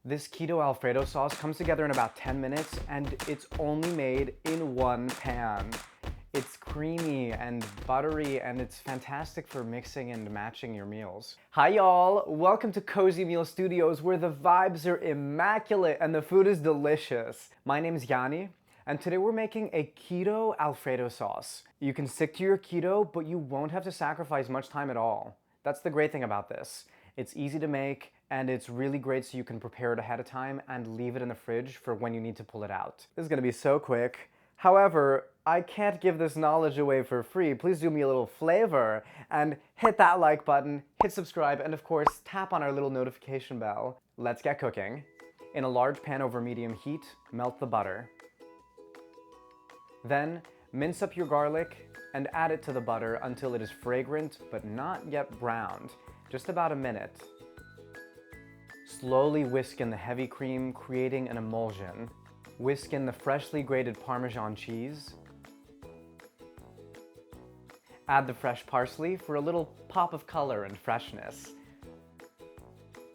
This Keto Alfredo sauce comes together in about 10 minutes and it's only made in one pan. It's creamy and buttery and it's fantastic for mixing and matching your meals. Hi y'all, welcome to Cozymeal Studios where the vibes are immaculate and the food is delicious. My name is Yanni and today we're making a Keto Alfredo sauce. You can stick to your keto, but you won't have to sacrifice much time at all. That's the great thing about this. It's easy to make and it's really great so you can prepare it ahead of time and leave it in the fridge for when you need to pull it out. This is gonna be so quick. However, I can't give this knowledge away for free. Please do me a little favor and hit that like button, hit subscribe, and of course, tap on our little notification bell. Let's get cooking. In a large pan over medium heat, melt the butter. Then, mince up your garlic and add it to the butter until it is fragrant but not yet browned. Just about a minute. Slowly whisk in the heavy cream, creating an emulsion. Whisk in the freshly grated Parmesan cheese. Add the fresh parsley for a little pop of color and freshness.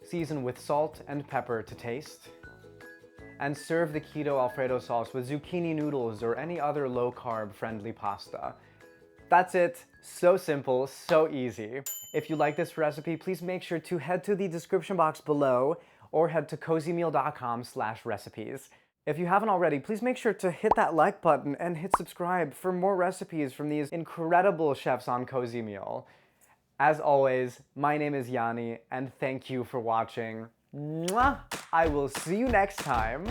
Season with salt and pepper to taste. And serve the Keto Alfredo sauce with zucchini noodles or any other low-carb friendly pasta. That's it. So simple, so easy. If you like this recipe, please make sure to head to the description box below or head to cozymeal.com/recipes. If you haven't already, please make sure to hit that like button and hit subscribe for more recipes from these incredible chefs on Cozymeal. As always, my name is Yanni and thank you for watching. Mwah! I will see you next time.